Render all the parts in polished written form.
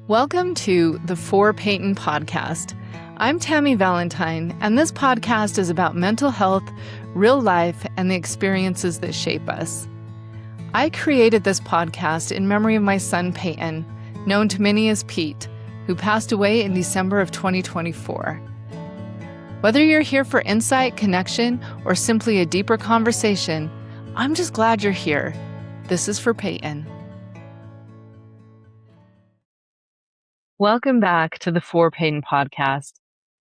Welcome to the For Peyton podcast. I'm Tami Valentine, and this podcast is about mental health, real life, and the experiences that shape us. I created this podcast in memory of my son, Peyton, known to many as Pete, who passed away in December of 2024. Whether you're here for insight, connection, or simply a deeper conversation, I'm just glad you're here. This is For Peyton. Welcome back to the For Peyton podcast.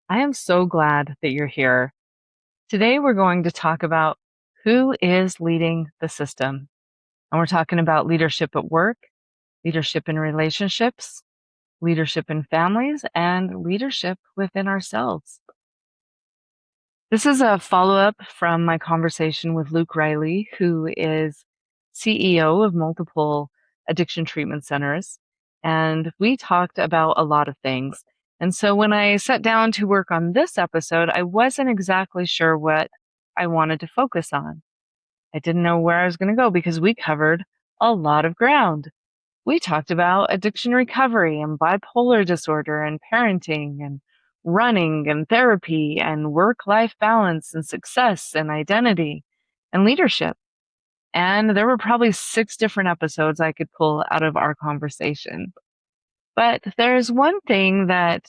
I am so glad that you're here. Today we're going to talk about who is leading the system. And we're talking about leadership at work, leadership in relationships, leadership in families, and leadership within ourselves. This is a follow-up from my conversation with Luke Riley, who is CEO of multiple addiction treatment centers. And we talked about a lot of things. And so when I sat down to work on this episode, I wasn't exactly sure what I wanted to focus on. I didn't know where I was going to go because we covered a lot of ground. We talked about addiction recovery and bipolar disorder and parenting and running and therapy and work-life balance and success and identity and leadership. And there were probably 6 different episodes I could pull out of our conversation. But there's one thing that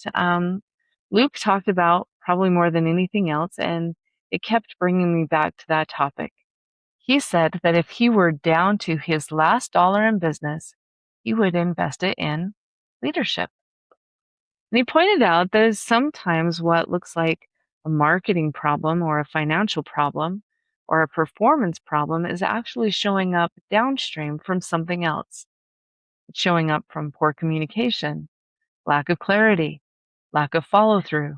Luke talked about probably more than anything else, and it kept bringing me back to that topic. He said that if he were down to his last dollar in business, he would invest it in leadership. And he pointed out that sometimes what looks like a marketing problem or a financial problem or a performance problem is actually showing up downstream from something else. It's showing up from poor communication, lack of clarity, lack of follow-through,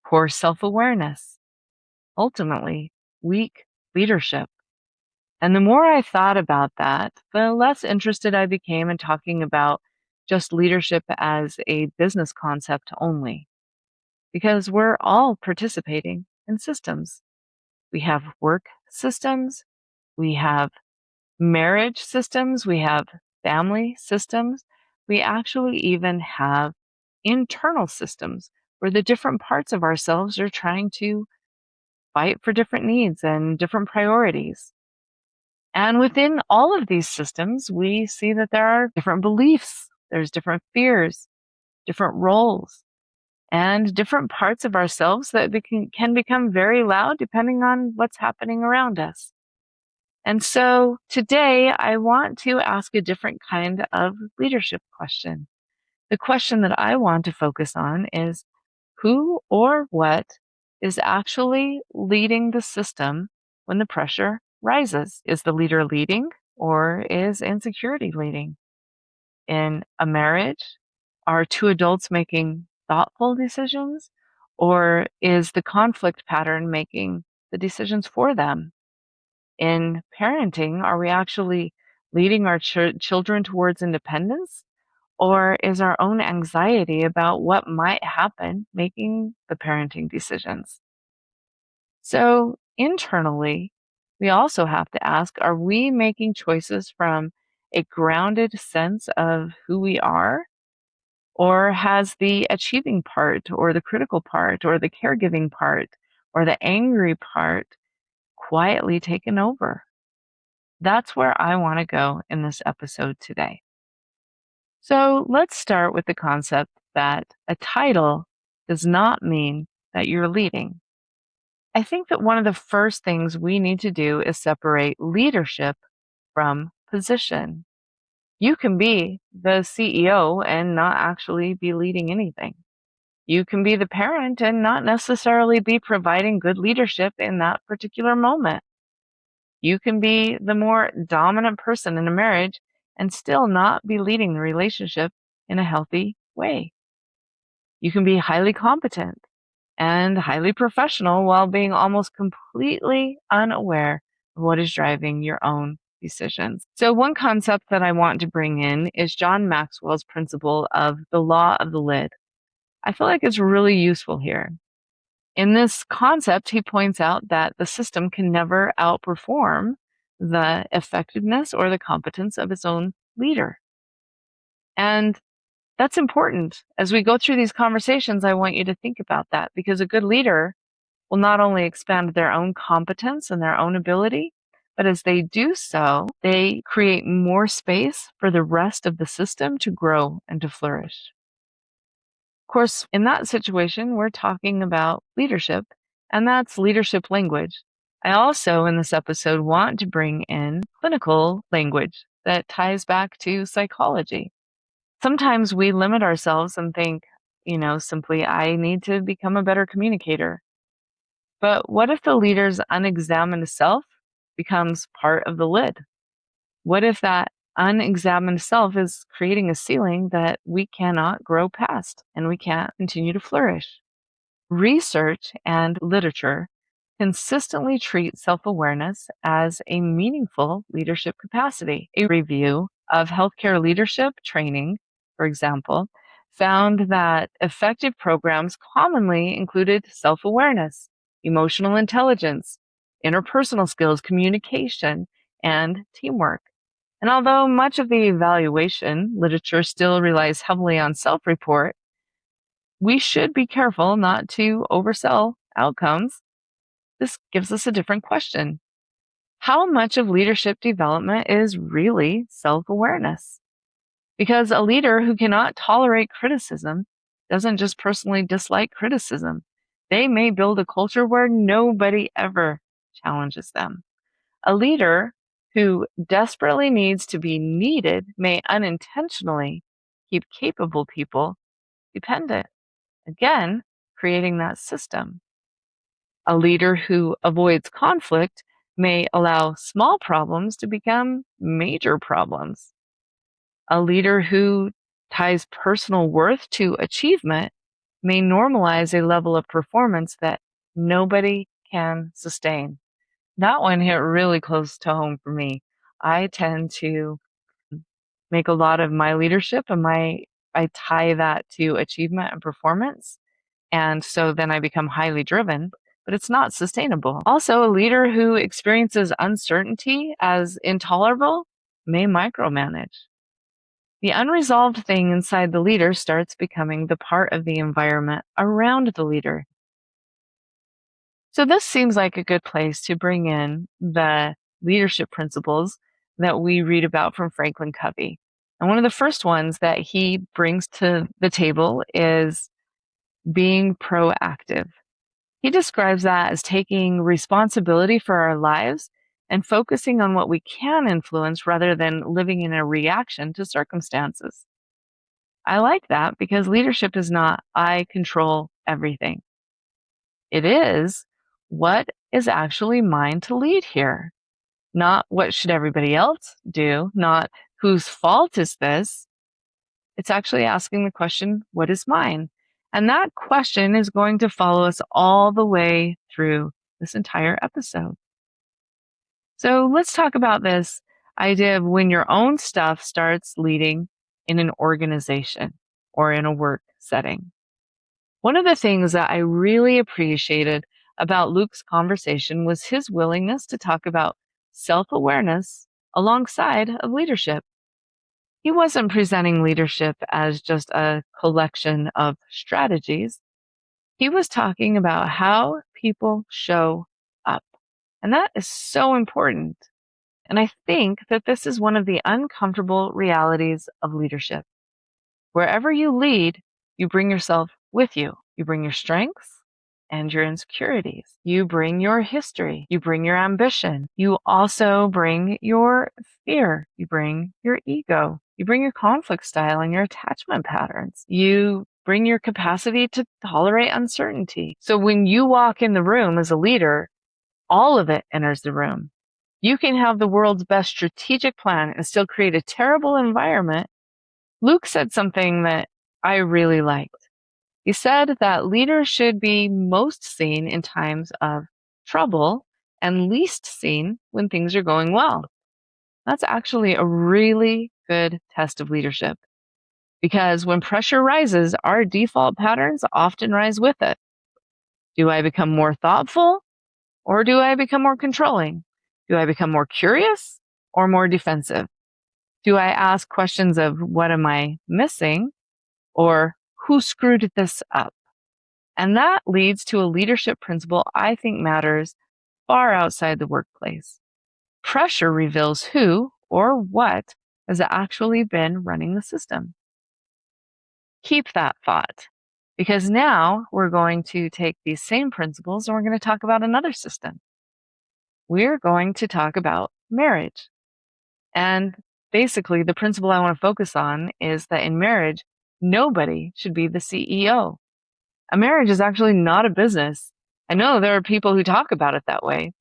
poor self-awareness, ultimately, weak leadership. And the more I thought about that, the less interested I became in talking about just leadership as a business concept only, because we're all participating in systems. We have work systems, we have marriage systems, we have family systems, we actually even have internal systems where the different parts of ourselves are trying to fight for different needs and different priorities. And within all of these systems, we see that there are different beliefs, there's different fears, different roles, and different parts of ourselves that can become very loud depending on what's happening around us. And so today I want to ask a different kind of leadership question. The question that I want to focus on is who or what is actually leading the system when the pressure rises? Is the leader leading or is insecurity leading? In a marriage, are 2 adults making thoughtful decisions, or is the conflict pattern making the decisions for them? In parenting, are we actually leading our children towards independence, or is our own anxiety about what might happen making the parenting decisions? So internally, we also have to ask, are we making choices from a grounded sense of who we are? Or has the achieving part or the critical part or the caregiving part or the angry part quietly taken over? That's where I want to go in this episode today. So let's start with the concept that a title does not mean that you're leading. I think that one of the first things we need to do is separate leadership from position. You can be the CEO and not actually be leading anything. You can be the parent and not necessarily be providing good leadership in that particular moment. You can be the more dominant person in a marriage and still not be leading the relationship in a healthy way. You can be highly competent and highly professional while being almost completely unaware of what is driving your own decisions. So one concept that I want to bring in is John Maxwell's principle of the law of the lid. I feel like it's really useful here. In this concept, he points out that the system can never outperform the effectiveness or the competence of its own leader. And That's important. As we go through these conversations, I want you to think about that, because a good leader will not only expand their own competence and their own ability, but as they do so, they create more space for the rest of the system to grow and to flourish. Of course, in that situation, we're talking about leadership, and that's leadership language. I also, in this episode, want to bring in clinical language that ties back to psychology. Sometimes we limit ourselves and think, simply, I need to become a better communicator. But what if the leader's unexamined self becomes part of the lid? What if that unexamined self is creating a ceiling that we cannot grow past and we can't continue to flourish? Research and literature consistently treat self awareness as a meaningful leadership capacity. A review of healthcare leadership training, for example, found that effective programs commonly included self awareness, emotional intelligence, interpersonal skills, communication, and teamwork. And although much of the evaluation literature still relies heavily on self report, we should be careful not to oversell outcomes. This gives us a different question. How much of leadership development is really self awareness? Because a leader who cannot tolerate criticism doesn't just personally dislike criticism. They may build a culture where nobody ever challenges them. A leader who desperately needs to be needed may unintentionally keep capable people dependent. Again, creating that system. A leader who avoids conflict may allow small problems to become major problems. A leader who ties personal worth to achievement may normalize a level of performance that nobody can sustain. That one hit really close to home for me. I tend to make a lot of my leadership and I tie that to achievement and performance. And so then I become highly driven, but it's not sustainable. Also, a leader who experiences uncertainty as intolerable may micromanage. The unresolved thing inside the leader starts becoming the part of the environment around the leader. So this seems like a good place to bring in the leadership principles that we read about from Franklin Covey. And one of the first ones that he brings to the table is being proactive. He describes that as taking responsibility for our lives and focusing on what we can influence rather than living in a reaction to circumstances. I like that because leadership is not, I control everything. It is, what is actually mine to lead here? Not what should everybody else do, not whose fault is this. It's actually asking the question, what is mine? And that question is going to follow us all the way through this entire episode. So let's talk about this idea of when your own stuff starts leading in an organization or in a work setting. One of the things that I really appreciated about Luke's conversation was his willingness to talk about self-awareness alongside of leadership. He wasn't presenting leadership as just a collection of strategies. He was talking about how people show up. And that is so important. And I think that this is one of the uncomfortable realities of leadership. Wherever you lead, you bring yourself with you. You bring your strengths and your insecurities. You bring your history. You bring your ambition. You also bring your fear. You bring your ego. You bring your conflict style and your attachment patterns. You bring your capacity to tolerate uncertainty. So when you walk in the room as a leader, all of it enters the room. You can have the world's best strategic plan and still create a terrible environment. Luke said something that I really liked. He said that leaders should be most seen in times of trouble and least seen when things are going well. That's actually a really good test of leadership because when pressure rises, our default patterns often rise with it. Do I become more thoughtful or do I become more controlling? Do I become more curious or more defensive? Do I ask questions of what am I missing? or who screwed this up? And that leads to a leadership principle I think matters far outside the workplace. Pressure reveals who or what has actually been running the system. Keep that thought, because now we're going to take these same principles and we're going to talk about another system. We're going to talk about marriage. And basically, the principle I want to focus on is that in marriage, nobody should be the CEO. A marriage is actually not a business. I know there are people who talk about it that way,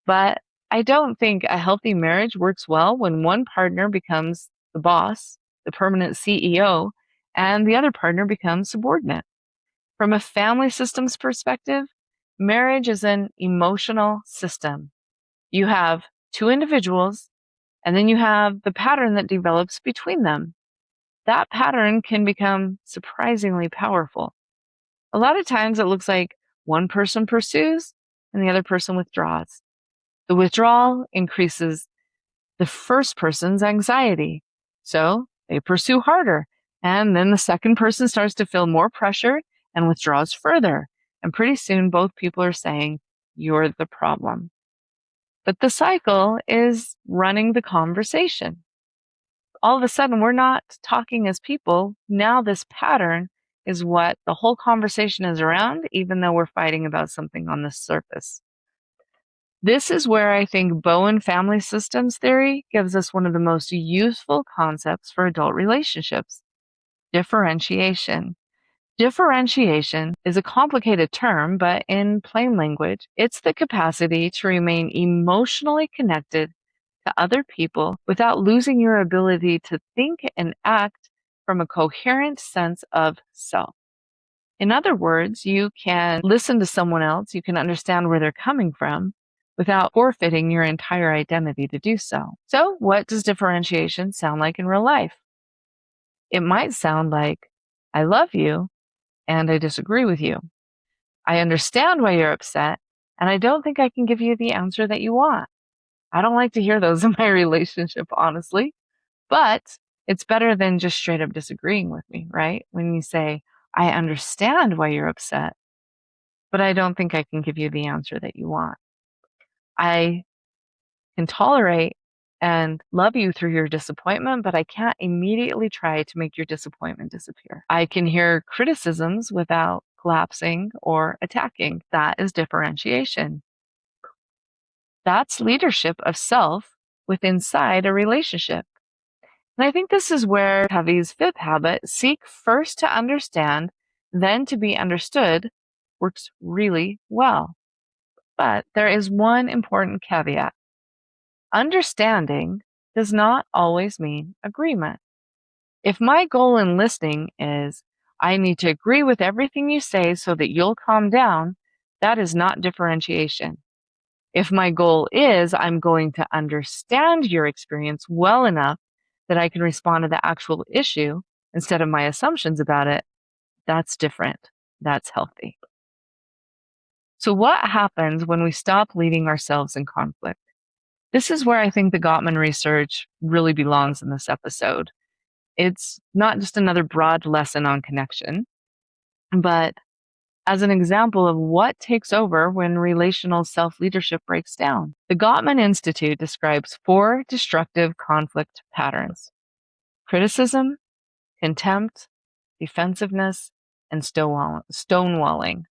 but I don't think a healthy marriage works well when one partner becomes the boss, the permanent CEO, and the other partner becomes subordinate. From a family systems perspective, marriage is an emotional system. You have two individuals, and then you have the pattern that develops between them. That pattern can become surprisingly powerful. A lot of times it looks like one person pursues and the other person withdraws. The withdrawal increases the first person's anxiety, so they pursue harder. And then the second person starts to feel more pressure and withdraws further. And pretty soon both people are saying, "You're the problem." But the cycle is running the conversation. All of a sudden, we're not talking as people. Now this pattern is what the whole conversation is around, even though we're fighting about something on the surface. This is where I think Bowen family systems theory gives us one of the most useful concepts for adult relationships: differentiation. Differentiation is a complicated term, but in plain language, it's the capacity to remain emotionally connected to other people without losing your ability to think and act from a coherent sense of self. In other words, you can listen to someone else, you can understand where they're coming from without forfeiting your entire identity to do so. So, what does differentiation sound like in real life? It might sound like, "I love you and I disagree with you. I understand why you're upset, and I don't think I can give you the answer that you want." I don't like to hear those in my relationship, honestly, but it's better than just straight up disagreeing with me, right? When you say, "I understand why you're upset, but I don't think I can give you the answer that you want. I can tolerate and love you through your disappointment, but I can't immediately try to make your disappointment disappear. I can hear criticisms without collapsing or attacking." That is differentiation. That's leadership of self inside a relationship. And I think this is where Covey's fifth habit, seek first to understand, then to be understood, works really well. But there is one important caveat. Understanding does not always mean agreement. If my goal in listening is, "I need to agree with everything you say so that you'll calm down," that is not differentiation. If my goal is, "I'm going to understand your experience well enough that I can respond to the actual issue instead of my assumptions about it," that's different. That's healthy. So, what happens when we stop leading ourselves in conflict? This is where I think the Gottman research really belongs in this episode. It's not just another broad lesson on connection, but as an example of what takes over when relational self leadership breaks down. The Gottman Institute describes 4 destructive conflict patterns: criticism, contempt, defensiveness, and stonewalling.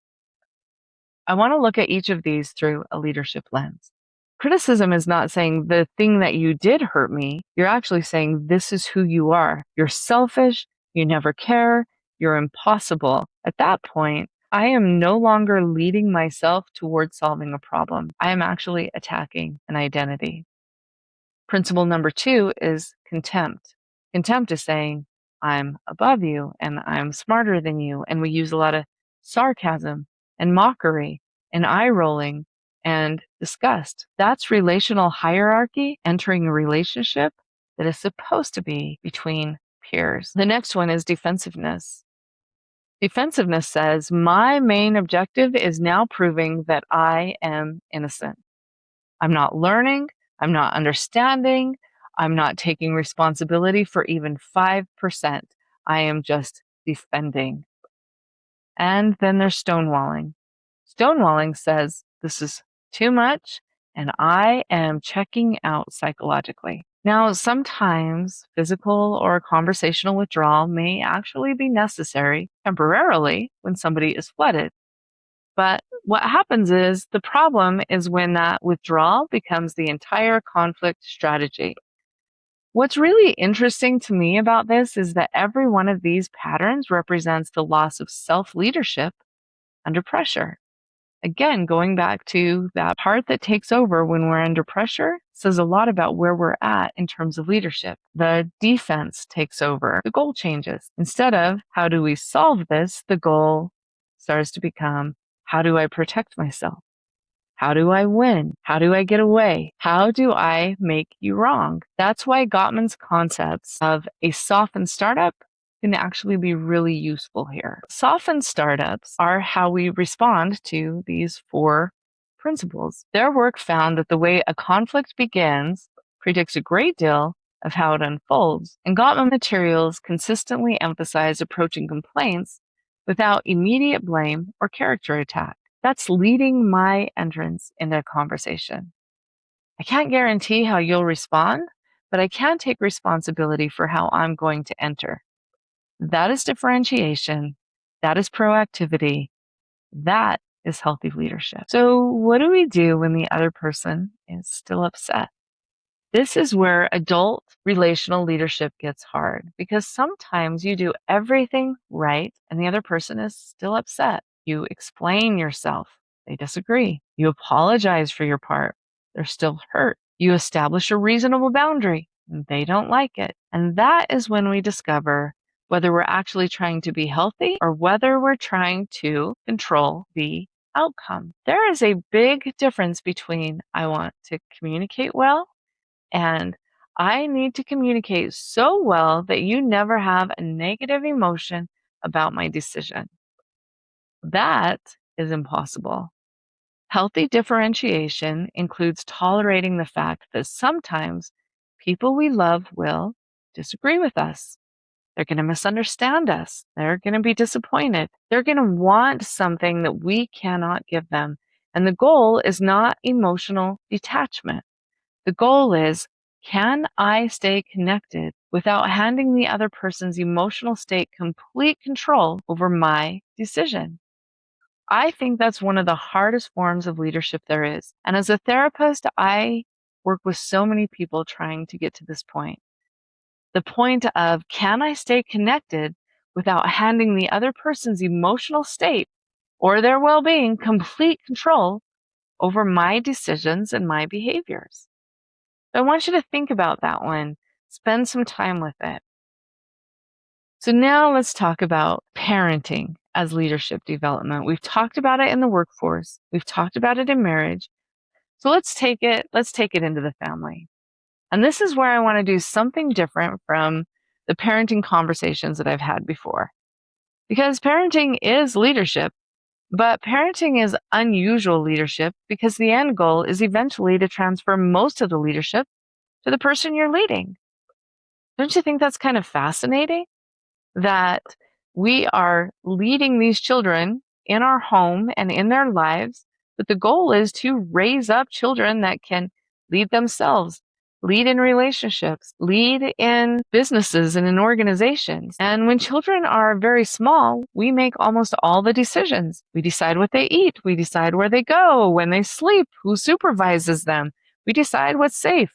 I want to look at each of these through a leadership lens. Criticism is not saying the thing that you did hurt me. You're actually saying, "This is who you are. You're selfish. You never care. You're impossible." At that point, I am no longer leading myself towards solving a problem. I am actually attacking an identity. Principle number 2 is contempt. Contempt is saying, "I'm above you and I'm smarter than you." And we use a lot of sarcasm and mockery and eye rolling and disgust. That's relational hierarchy entering a relationship that is supposed to be between peers. The next one is defensiveness. Defensiveness says, "My main objective is now proving that I am innocent. I'm not learning. I'm not understanding. I'm not taking responsibility for even 5%. I am just defending. And then there's stonewalling. Stonewalling says, this is too much, and I am checking out psychologically. Now, sometimes physical or conversational withdrawal may actually be necessary temporarily when somebody is flooded. But what happens is the problem is when that withdrawal becomes the entire conflict strategy. What's really interesting to me about this is that every one of these patterns represents the loss of self-leadership under pressure. Again, going back to that part that takes over when we're under pressure says a lot about where we're at in terms of leadership. The defense takes over. The goal changes. Instead of how do we solve this, the goal starts to become how do I protect myself? How do I win? How do I get away? How do I make you wrong? That's why Gottman's concepts of a softened startup can actually be really useful here. Softened startups are how we respond to these 4 principles. Their work found that the way a conflict begins predicts a great deal of how it unfolds, and Gottman materials consistently emphasize approaching complaints without immediate blame or character attack. That's leading my entrance into a conversation. I can't guarantee how you'll respond, but I can take responsibility for how I'm going to enter. That is differentiation. That is proactivity. That is healthy leadership. So what do we do when the other person is still upset? This is where adult relational leadership gets hard because sometimes you do everything right and the other person is still upset. You explain yourself. They disagree. You apologize for your part. They're still hurt. You establish a reasonable boundary. They don't like it. And that is when we discover whether we're actually trying to be healthy or whether we're trying to control the outcome. There is a big difference between I want to communicate well and I need to communicate so well that you never have a negative emotion about my decision. That is impossible. Healthy differentiation includes tolerating the fact that sometimes people we love will disagree with us. They're going to misunderstand us. They're going to be disappointed. They're going to want something that we cannot give them. And the goal is not emotional detachment. The goal is, can I stay connected without handing the other person's emotional state complete control over my decision? I think that's one of the hardest forms of leadership there is. And as a therapist, I work with so many people trying to get to this point. The point of, can I stay connected without handing the other person's emotional state or their well-being complete control over my decisions and my behaviors? I want you to think about that one. Spend some time with it. So now let's talk about parenting as leadership development. We've talked about it in the workforce. We've talked about it in marriage. So let's take it into the family. And this is where I want to do something different from the parenting conversations that I've had before. Because parenting is leadership, but parenting is unusual leadership because the end goal is eventually to transfer most of the leadership to the person you're leading. Don't you think that's kind of fascinating? That we are leading these children in our home and in their lives, but the goal is to raise up children that can lead themselves, lead in relationships, lead in businesses and in organizations. And when children are very small, we make almost all the decisions. We decide what they eat. We decide where they go, when they sleep, who supervises them. We decide what's safe.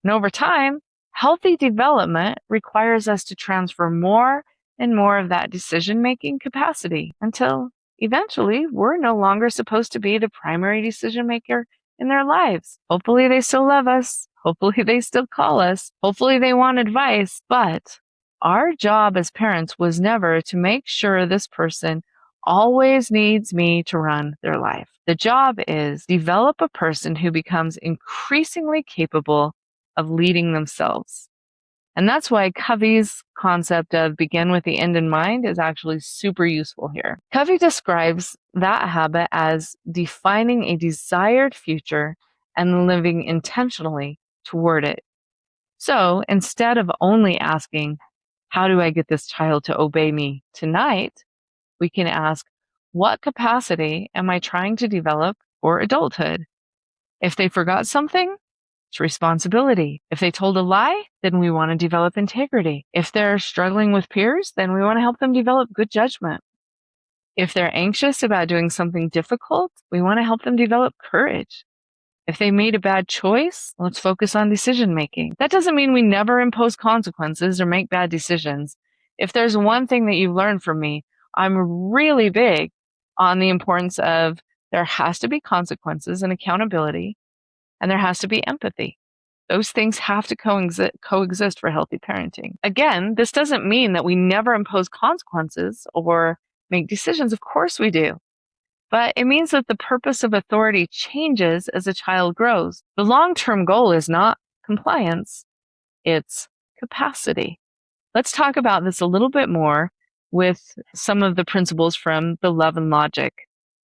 And over time, healthy development requires us to transfer more and more of that decision-making capacity until eventually we're no longer supposed to be the primary decision maker in their lives. Hopefully they still love us. Hopefully they still call us. Hopefully they want advice. But our job as parents was never to make sure this person always needs me to run their life. The job is develop a person who becomes increasingly capable of leading themselves. And that's why Covey's concept of begin with the end in mind is actually super useful here. Covey describes that habit as defining a desired future and living intentionally toward it. So instead of only asking, how do I get this child to obey me tonight? We can ask, what capacity am I trying to develop for adulthood? If they forgot something, it's responsibility. If they told a lie, then we want to develop integrity. If they're struggling with peers, then we want to help them develop good judgment. If they're anxious about doing something difficult, we want to help them develop courage. If they made a bad choice, let's focus on decision making. That doesn't mean we never impose consequences or make bad decisions. If there's one thing that you've learned from me, I'm really big on the importance of there has to be consequences and accountability, and there has to be empathy. Those things have to coexist for healthy parenting. Again, this doesn't mean that we never impose consequences or make decisions. Of course we do. But it means that the purpose of authority changes as a child grows. The long-term goal is not compliance, it's capacity. Let's talk about this a little bit more with some of the principles from the love and logic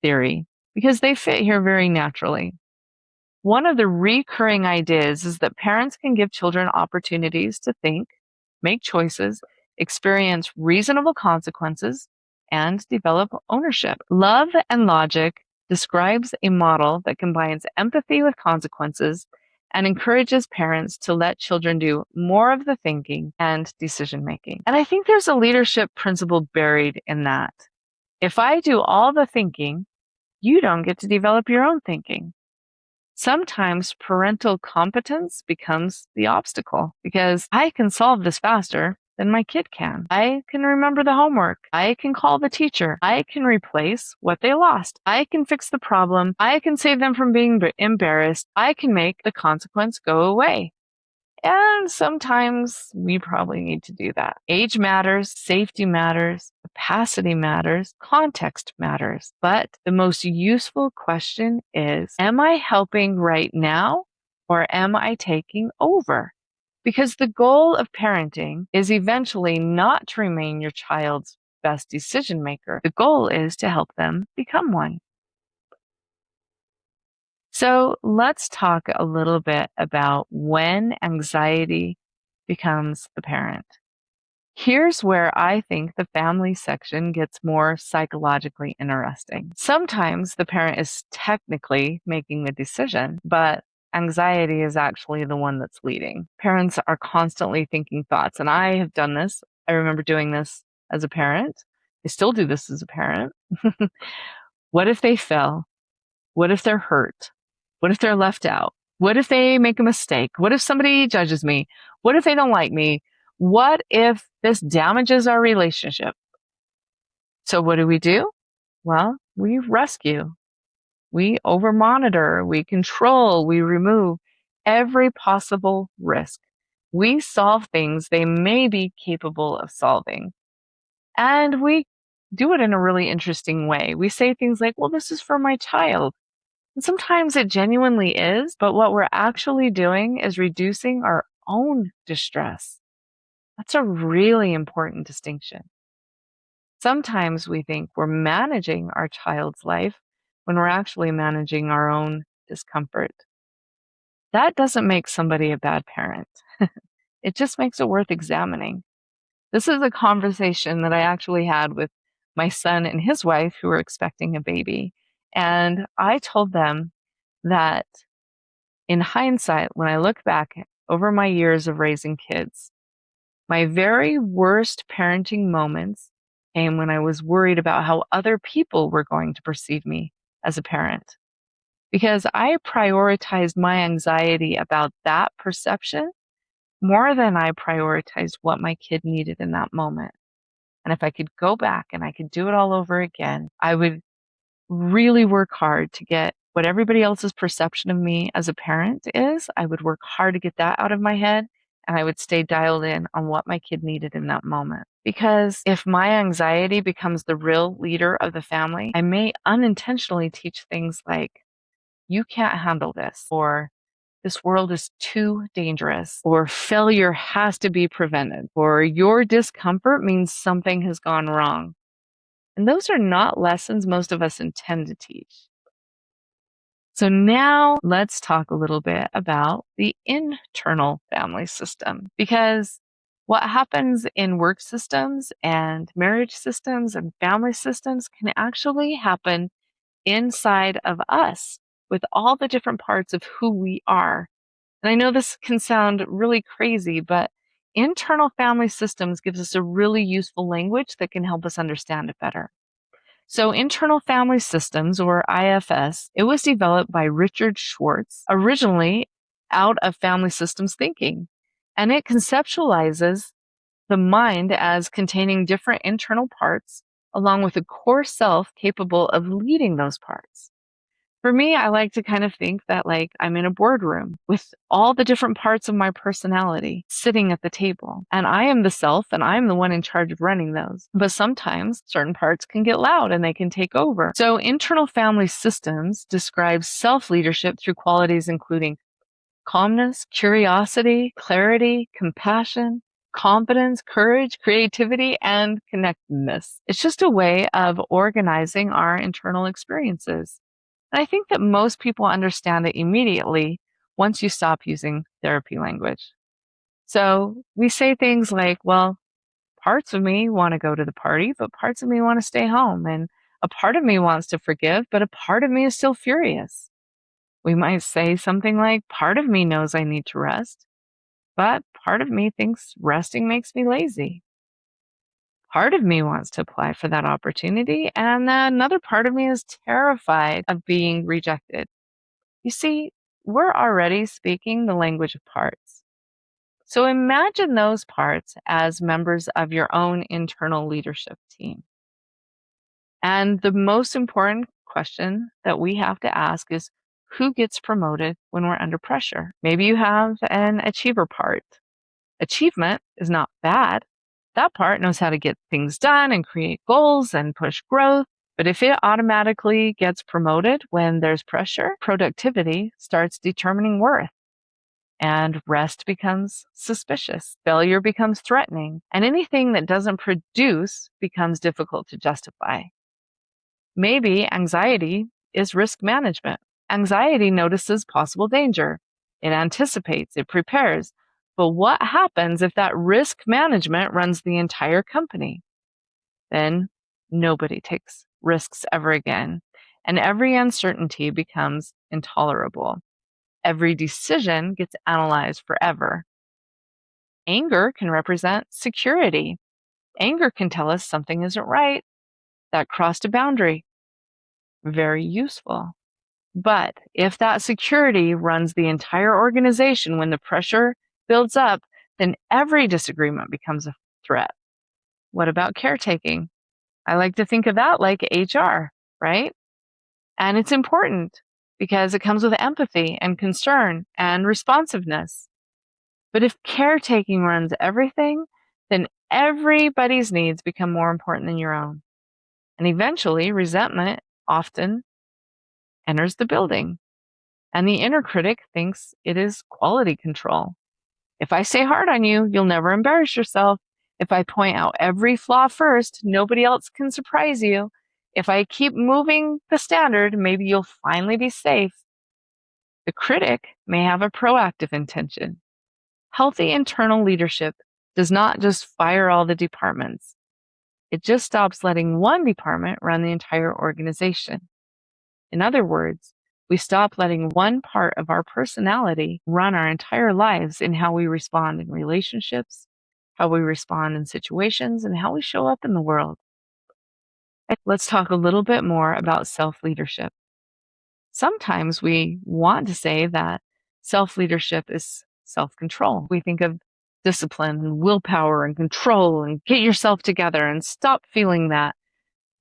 theory, because they fit here very naturally. One of the recurring ideas is that parents can give children opportunities to think, make choices, experience reasonable consequences, and develop ownership. Love and logic describes a model that combines empathy with consequences and encourages parents to let children do more of the thinking and decision making. And I think there's a leadership principle buried in that. If I do all the thinking, you don't get to develop your own thinking. Sometimes parental competence becomes the obstacle because I can solve this faster than my kid can. I can remember the homework. I can call the teacher. I can replace what they lost. I can fix the problem. I can save them from being embarrassed. I can make the consequence go away. And sometimes we probably need to do that. Age matters, safety matters, capacity matters, context matters. But the most useful question is, am I helping right now or am I taking over? Because the goal of parenting is eventually not to remain your child's best decision maker. The goal is to help them become one. So let's talk a little bit about when anxiety becomes the parent. Here's where I think the family section gets more psychologically interesting. Sometimes the parent is technically making the decision, but anxiety is actually the one that's leading. Parents are constantly thinking thoughts, and I have done this. I remember doing this as a parent. I still do this as a parent. What if they fail? What if they're hurt? What if they're left out? What if they make a mistake? What if somebody judges me? What if they don't like me? What if this damages our relationship? So what do? Well, we rescue. We overmonitor. We control. We remove every possible risk. We solve things they may be capable of solving. And we do it in a really interesting way. We say things like, well, this is for my child. And sometimes it genuinely is, but what we're actually doing is reducing our own distress. That's a really important distinction. Sometimes we think we're managing our child's life when we're actually managing our own discomfort. That doesn't make somebody a bad parent. It just makes it worth examining. This is a conversation that I actually had with my son and his wife who were expecting a baby. And I told them that in hindsight, when I look back over my years of raising kids, my very worst parenting moments came when I was worried about how other people were going to perceive me as a parent. Because I prioritized my anxiety about that perception more than I prioritized what my kid needed in that moment. And if I could go back and I could do it all over again, I would really work hard to get what everybody else's perception of me as a parent is. I would work hard to get that out of my head, and I would stay dialed in on what my kid needed in that moment. Because if my anxiety becomes the real leader of the family, I may unintentionally teach things like, you can't handle this, or this world is too dangerous, or failure has to be prevented, or your discomfort means something has gone wrong. And those are not lessons most of us intend to teach. So now let's talk a little bit about the internal family system, because What happens in work systems and marriage systems and family systems can actually happen inside of us with all the different parts of who we are. And I know this can sound really crazy, but internal family systems gives us a really useful language that can help us understand it better. So internal family systems, or IFS, it was developed by Richard Schwartz, originally out of family systems thinking. And it conceptualizes the mind as containing different internal parts, along with a core self capable of leading those parts. For me, I like to kind of think that like I'm in a boardroom with all the different parts of my personality sitting at the table. And I am the self and I'm the one in charge of running those. But sometimes certain parts can get loud and they can take over. So internal family systems describe self-leadership through qualities including calmness, curiosity, clarity, compassion, confidence, courage, creativity, and connectedness. It's just a way of organizing our internal experiences. And I think that most people understand it immediately once you stop using therapy language. So we say things like, well, parts of me want to go to the party, but parts of me want to stay home. And a part of me wants to forgive, but a part of me is still furious. We might say something like, part of me knows I need to rest, but part of me thinks resting makes me lazy. Part of me wants to apply for that opportunity, and then another part of me is terrified of being rejected. You see, we're already speaking the language of parts. So imagine those parts as members of your own internal leadership team. And the most important question that we have to ask is who gets promoted when we're under pressure? Maybe you have an achiever part. Achievement is not bad. That part knows how to get things done and create goals and push growth. But if it automatically gets promoted when there's pressure, productivity starts determining worth. And rest becomes suspicious. Failure becomes threatening. And anything that doesn't produce becomes difficult to justify. Maybe anxiety is risk management. Anxiety notices possible danger. It anticipates, it prepares. But what happens if that risk management runs the entire company? Then nobody takes risks ever again. And every uncertainty becomes intolerable. Every decision gets analyzed forever. Anger can represent security. Anger can tell us something isn't right. That crossed a boundary. Very useful. But if that security runs the entire organization when the pressure builds up, then every disagreement becomes a threat. What about caretaking? I like to think of that like HR, right? And it's important because it comes with empathy and concern and responsiveness. But if caretaking runs everything, then everybody's needs become more important than your own. And eventually, resentment often enters the building. And the inner critic thinks it is quality control. If I stay hard on you, you'll never embarrass yourself. If I point out every flaw first, nobody else can surprise you. If I keep moving the standard, maybe you'll finally be safe. The critic may have a proactive intention. Healthy internal leadership does not just fire all the departments. It just stops letting one department run the entire organization. In other words, we stop letting one part of our personality run our entire lives in how we respond in relationships, how we respond in situations, and how we show up in the world. Let's talk a little bit more about self-leadership. Sometimes we want to say that self-leadership is self-control. We think of discipline and willpower and control and get yourself together and stop feeling that.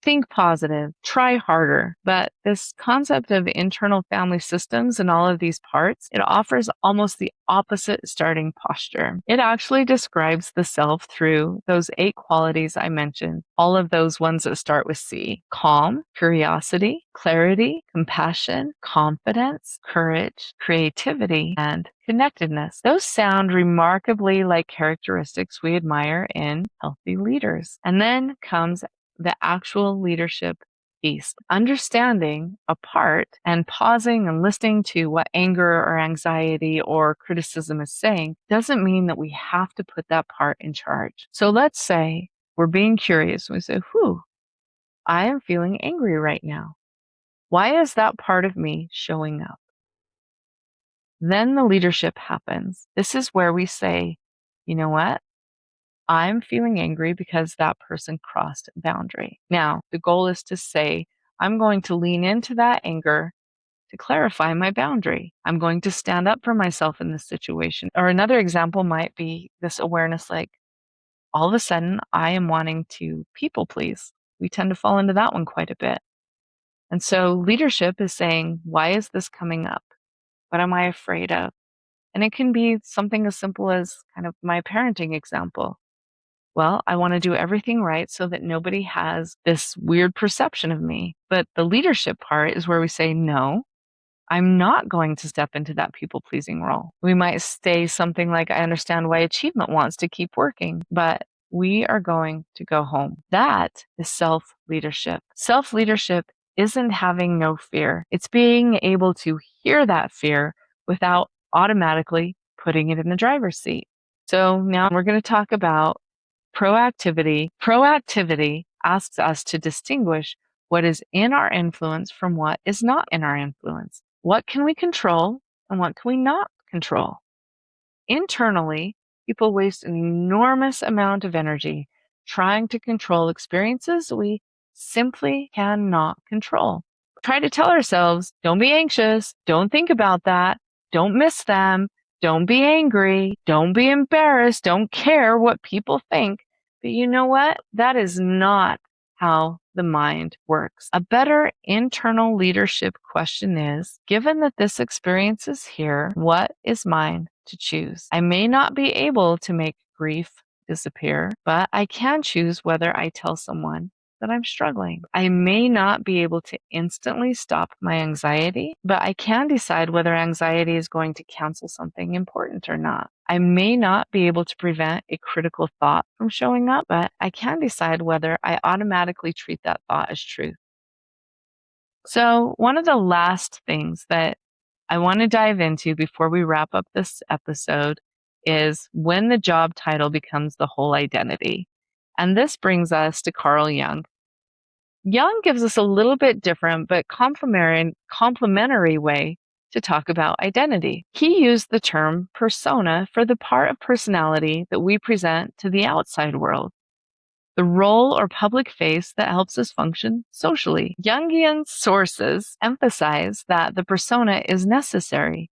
Think positive, try harder. But this concept of internal family systems and all of these parts, it offers almost the opposite starting posture. It actually describes the self through those 8 qualities I mentioned, all of those ones that start with C: calm, curiosity, clarity, compassion, confidence, courage, creativity, and connectedness. Those sound remarkably like characteristics we admire in healthy leaders. And then comes the actual leadership peace. Understanding a part and pausing and listening to what anger or anxiety or criticism is saying doesn't mean that we have to put that part in charge. So let's say we're being curious. We say, I am feeling angry right now. Why is that part of me showing up? Then the leadership happens. This is where we say, you know what? I'm feeling angry because that person crossed a boundary. Now, the goal is to say, I'm going to lean into that anger to clarify my boundary. I'm going to stand up for myself in this situation. Or another example might be this awareness like, all of a sudden, I am wanting to people please. We tend to fall into that one quite a bit. And so leadership is saying, why is this coming up? What am I afraid of? And it can be something as simple as kind of my parenting example. Well, I want to do everything right so that nobody has this weird perception of me. But the leadership part is where we say, no, I'm not going to step into that people pleasing role. We might say something like, I understand why achievement wants to keep working, but we are going to go home. That is self leadership. Self leadership isn't having no fear. It's being able to hear that fear without automatically putting it in the driver's seat. So now we're going to talk about proactivity. Proactivity asks us to distinguish what is in our influence from what is not in our influence. What can we control and what can we not control? Internally, people waste an enormous amount of energy trying to control experiences we simply cannot control. Try to tell ourselves, don't be anxious, don't think about that, don't miss them, don't be angry, don't be embarrassed, don't care what people think. But you know what? That is not how the mind works. A better internal leadership question is, given that this experience is here, what is mine to choose? I may not be able to make grief disappear, but I can choose whether I tell someone that I'm struggling. I may not be able to instantly stop my anxiety, but I can decide whether anxiety is going to cancel something important or not. I may not be able to prevent a critical thought from showing up, but I can decide whether I automatically treat that thought as truth. So, one of the last things that I want to dive into before we wrap up this episode is when the job title becomes the whole identity. And this brings us to Carl Jung. Jung gives us a little bit different but complementary way to talk about identity. He used the term persona for the part of personality that we present to the outside world, the role or public face that helps us function socially. Jungian sources emphasize that the persona is necessary.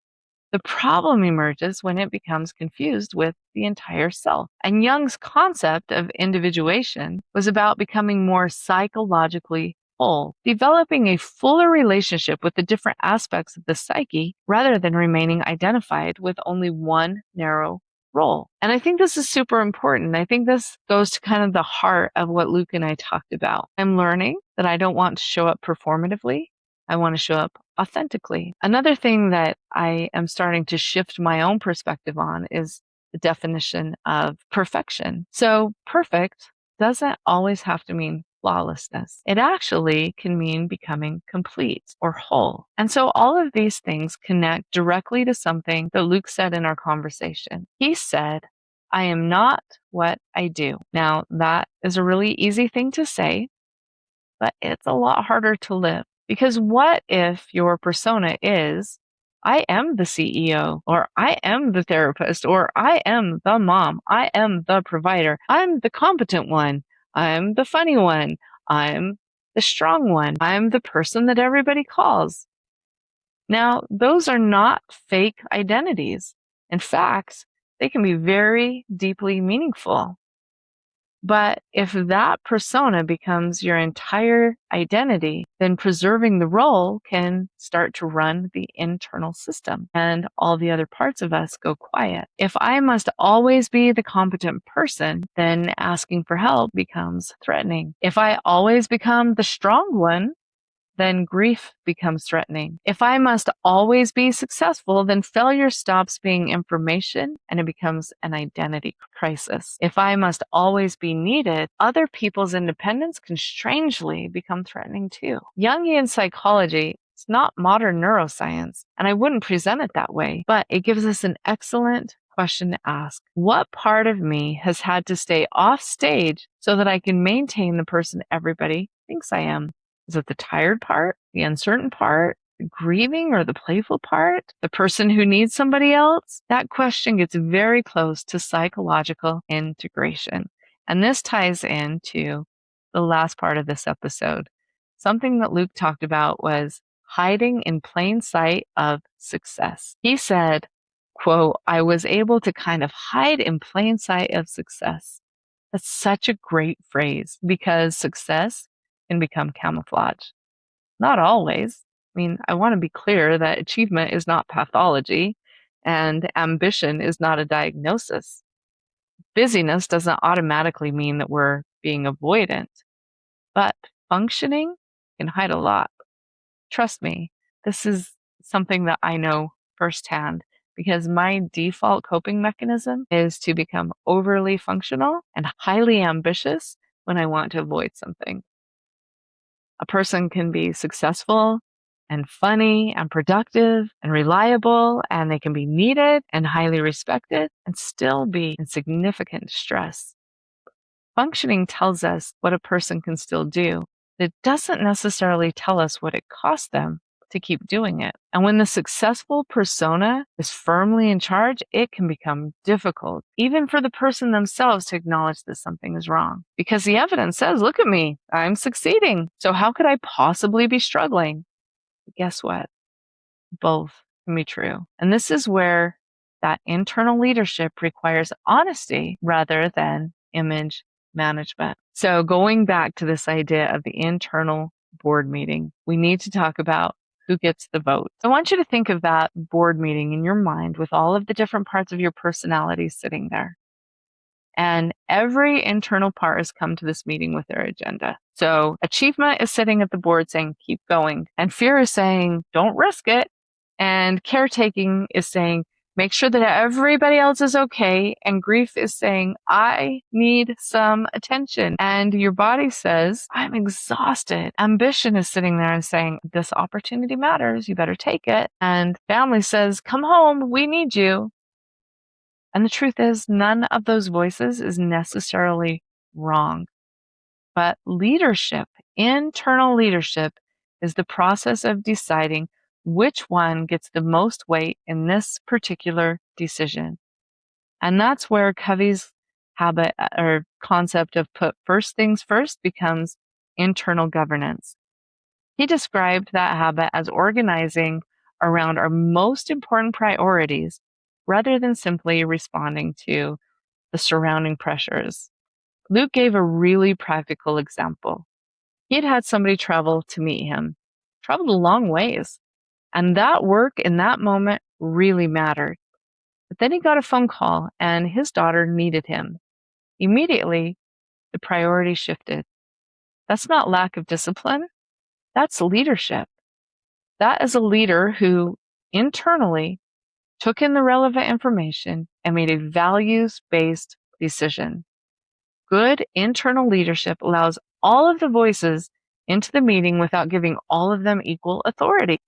The problem emerges when it becomes confused with the entire self. And Jung's concept of individuation was about becoming more psychologically whole, developing a fuller relationship with the different aspects of the psyche rather than remaining identified with only one narrow role. And I think this is super important. I think this goes to kind of the heart of what Luke and I talked about. I'm learning that I don't want to show up performatively. I want to show up authentically. Another thing that I am starting to shift my own perspective on is the definition of perfection. So perfect doesn't always have to mean flawlessness. It actually can mean becoming complete or whole. And so all of these things connect directly to something that Luke said in our conversation. He said, I am not what I do. Now, that is a really easy thing to say, but it's a lot harder to live. Because what if your persona is, I am the CEO, or I am the therapist, or I am the mom, I am the provider, I'm the competent one, I'm the funny one, I'm the strong one, I'm the person that everybody calls. Now, those are not fake identities. In fact, they can be very deeply meaningful. But if that persona becomes your entire identity, then preserving the role can start to run the internal system and all the other parts of us go quiet. If I must always be the competent person, then asking for help becomes threatening. If I always become the strong one, then grief becomes threatening. If I must always be successful, then failure stops being information and it becomes an identity crisis. If I must always be needed, other people's independence can strangely become threatening too. Jungian psychology, it's not modern neuroscience, and I wouldn't present it that way, but it gives us an excellent question to ask. What part of me has had to stay off stage so that I can maintain the person everybody thinks I am? Is it the tired part, the uncertain part, the grieving or the playful part, the person who needs somebody else? That question gets very close to psychological integration. And this ties into the last part of this episode. Something that Luke talked about was hiding in plain sight of success. He said, quote, I was able to kind of hide in plain sight of success. That's such a great phrase because success can become camouflage. Not always. I mean, I want to be clear that achievement is not pathology and ambition is not a diagnosis. Busyness doesn't automatically mean that we're being avoidant, but functioning can hide a lot. Trust me, this is something that I know firsthand because my default coping mechanism is to become overly functional and highly ambitious when I want to avoid something. A person can be successful and funny and productive and reliable, and they can be needed and highly respected and still be in significant stress. Functioning tells us what a person can still do. It doesn't necessarily tell us what it costs them to keep doing it. And when the successful persona is firmly in charge, it can become difficult, even for the person themselves to acknowledge that something is wrong. Because the evidence says, look at me, I'm succeeding. So how could I possibly be struggling? But guess what? Both can be true. And this is where that internal leadership requires honesty rather than image management. So going back to this idea of the internal board meeting, we need to talk about who gets the vote. I want you to think of that board meeting in your mind with all of the different parts of your personality sitting there. And every internal part has come to this meeting with their agenda. So achievement is sitting at the board saying, keep going. And fear is saying, don't risk it. And caretaking is saying, make sure that everybody else is okay. And grief is saying, I need some attention. And your body says, I'm exhausted. Ambition is sitting there and saying, this opportunity matters. You better take it. And family says, come home. We need you. And the truth is, none of those voices is necessarily wrong. But leadership, internal leadership, is the process of deciding which one gets the most weight in this particular decision. And that's where Covey's habit or concept of put first things first becomes internal governance. He described that habit as organizing around our most important priorities rather than simply responding to the surrounding pressures. Luke gave a really practical example. He had had somebody travel to meet him, traveled a long ways, and that work in that moment really mattered. But then he got a phone call and his daughter needed him. Immediately, the priority shifted. That's not lack of discipline. That's leadership. That is a leader who internally took in the relevant information and made a values-based decision. Good internal leadership allows all of the voices into the meeting without giving all of them equal authority.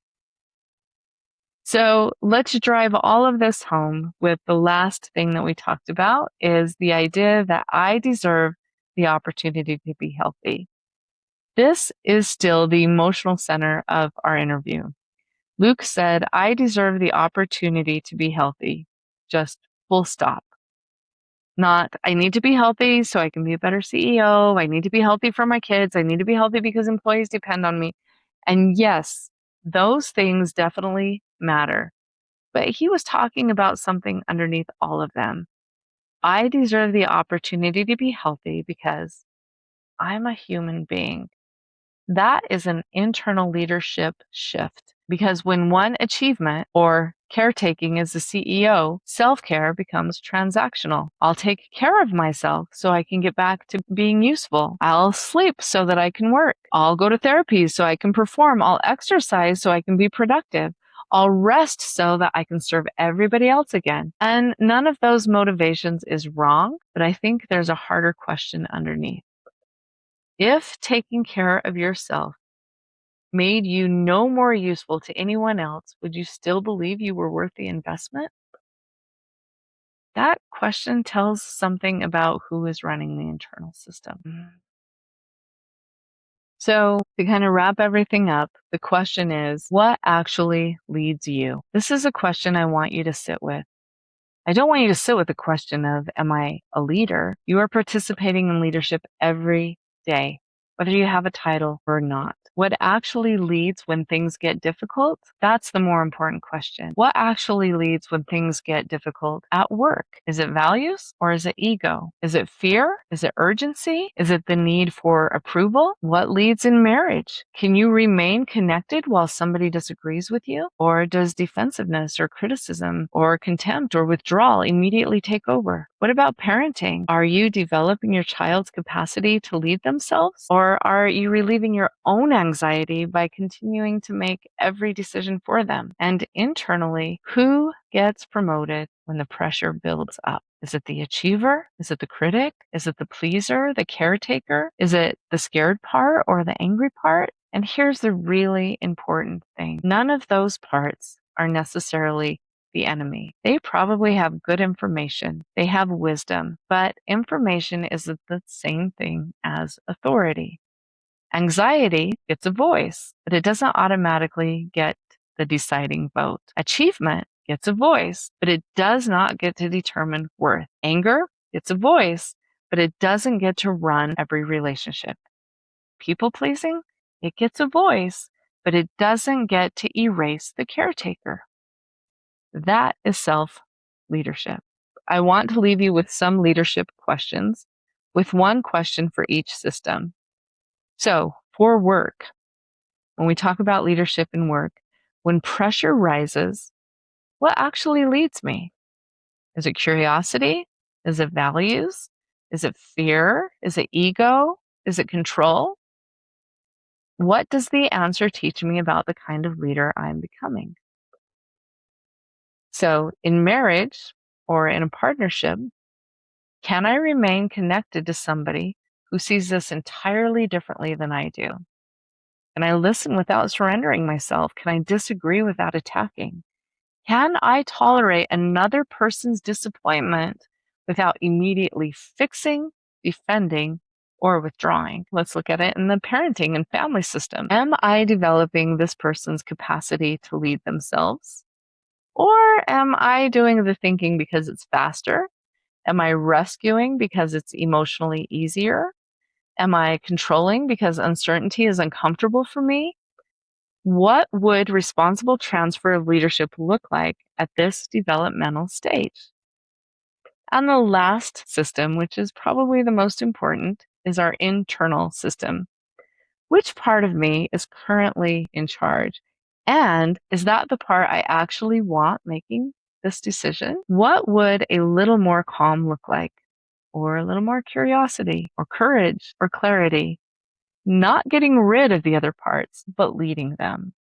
So let's drive all of this home with the last thing that we talked about is the idea that I deserve the opportunity to be healthy. This is still the emotional center of our interview. Luke said, I deserve the opportunity to be healthy. Just full stop. Not, I need to be healthy so I can be a better CEO. I need to be healthy for my kids. I need to be healthy because employees depend on me. And yes, those things definitely matter. But he was talking about something underneath all of them. I deserve the opportunity to be healthy because I'm a human being. That is an internal leadership shift. Because when one achievement or caretaking is the CEO, self-care becomes transactional. I'll take care of myself so I can get back to being useful. I'll sleep so that I can work. I'll go to therapy so I can perform. I'll exercise so I can be productive. I'll rest so that I can serve everybody else again. And none of those motivations is wrong, but I think there's a harder question underneath. If taking care of yourself made you no more useful to anyone else, would you still believe you were worth the investment? That question tells something about who is running the internal system. So, to kind of wrap everything up, the question is, what actually leads you? This is a question I want you to sit with. I don't want you to sit with the question of, am I a leader? You are participating in leadership every day, whether you have a title or not. What actually leads when things get difficult? That's the more important question. What actually leads when things get difficult at work? Is it values or is it ego? Is it fear? Is it urgency? Is it the need for approval? What leads in marriage? Can you remain connected while somebody disagrees with you? Or does defensiveness or criticism or contempt or withdrawal immediately take over? What about parenting? Are you developing your child's capacity to lead themselves? Or are you relieving your own anxiety by continuing to make every decision for them? And internally, who gets promoted when the pressure builds up? Is it the achiever? Is it the critic? Is it the pleaser, the caretaker? Is it the scared part or the angry part? And here's the really important thing. None of those parts are necessarily the enemy. They probably have good information. They have wisdom, but information isn't the same thing as authority. Anxiety gets a voice, but it doesn't automatically get the deciding vote. Achievement gets a voice, but it does not get to determine worth. Anger gets a voice, but it doesn't get to run every relationship. People pleasing, it gets a voice, but it doesn't get to erase the caretaker. That is self-leadership. I want to leave you with some leadership questions, with one question for each system. So, for work, when we talk about leadership in work, when pressure rises, what actually leads me? Is it curiosity? Is it values? Is it fear? Is it ego? Is it control? What does the answer teach me about the kind of leader I'm becoming? So, in marriage or in a partnership, can I remain connected to somebody who sees this entirely differently than I do? Can I listen without surrendering myself? Can I disagree without attacking? Can I tolerate another person's disappointment without immediately fixing, defending, or withdrawing? Let's look at it in the parenting and family system. Am I developing this person's capacity to lead themselves? Or am I doing the thinking because it's faster? Am I rescuing because it's emotionally easier? Am I controlling because uncertainty is uncomfortable for me? What would responsible transfer of leadership look like at this developmental stage? And the last system, which is probably the most important, is our internal system. Which part of me is currently in charge? And is that the part I actually want making this decision? What would a little more calm look like? Or a little more curiosity, or courage, or clarity? Not getting rid of the other parts, but leading them.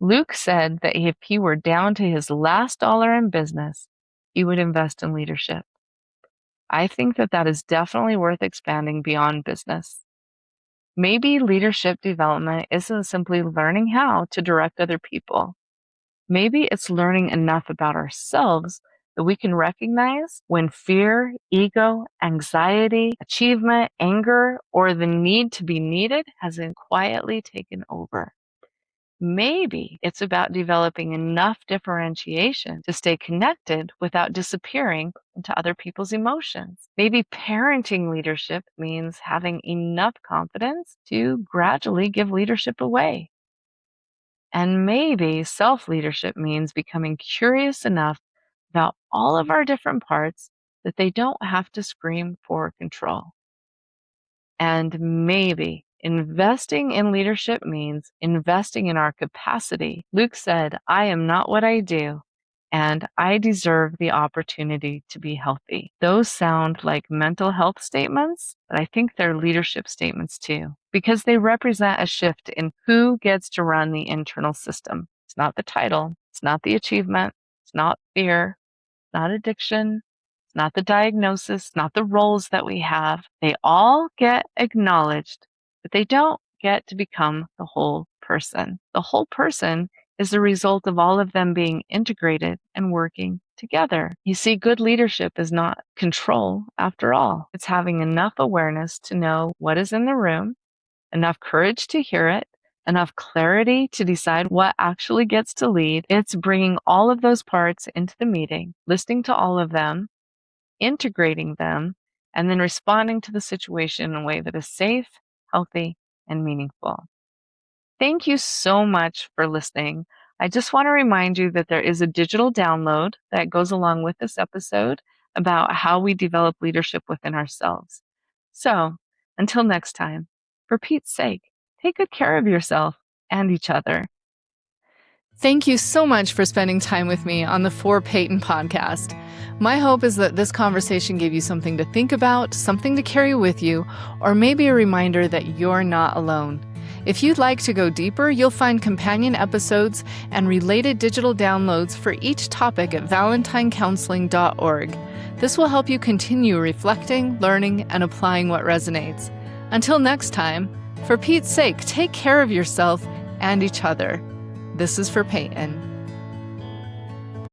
Luke said that if he were down to his last dollar in business, he would invest in leadership. I think that that is definitely worth expanding beyond business. Maybe leadership development isn't simply learning how to direct other people. Maybe it's learning enough about ourselves that we can recognize when fear, ego, anxiety, achievement, anger, or the need to be needed has been quietly taken over. Maybe it's about developing enough differentiation to stay connected without disappearing into other people's emotions. Maybe parenting leadership means having enough confidence to gradually give leadership away. And maybe self-leadership means becoming curious enough about all of our different parts that they don't have to scream for control. And maybe Investing in leadership means investing in our capacity. Luke said, "I am not what I do, and I deserve the opportunity to be healthy." Those sound like mental health statements, but I think they're leadership statements too, because they represent a shift in who gets to run the internal system. It's not the title, it's not the achievement, it's not fear, it's not addiction, it's not the diagnosis, not the roles that we have. They all get acknowledged, but they don't get to become the whole person. The whole person is the result of all of them being integrated and working together. You see, good leadership is not control after all. It's having enough awareness to know what is in the room, enough courage to hear it, enough clarity to decide what actually gets to lead. It's bringing all of those parts into the meeting, listening to all of them, integrating them, and then responding to the situation in a way that is safe, healthy, and meaningful. Thank you so much for listening. I just want to remind you that there is a digital download that goes along with this episode about how we develop leadership within ourselves. So, until next time, for Pete's sake, take good care of yourself and each other. Thank you so much for spending time with me on the For Peyton podcast. My hope is that this conversation gave you something to think about, something to carry with you, or maybe a reminder that you're not alone. If you'd like to go deeper, you'll find companion episodes and related digital downloads for each topic at valentinecounseling.org. This will help you continue reflecting, learning, and applying what resonates. Until next time, for Pete's sake, take care of yourself and each other. This is For Peyton.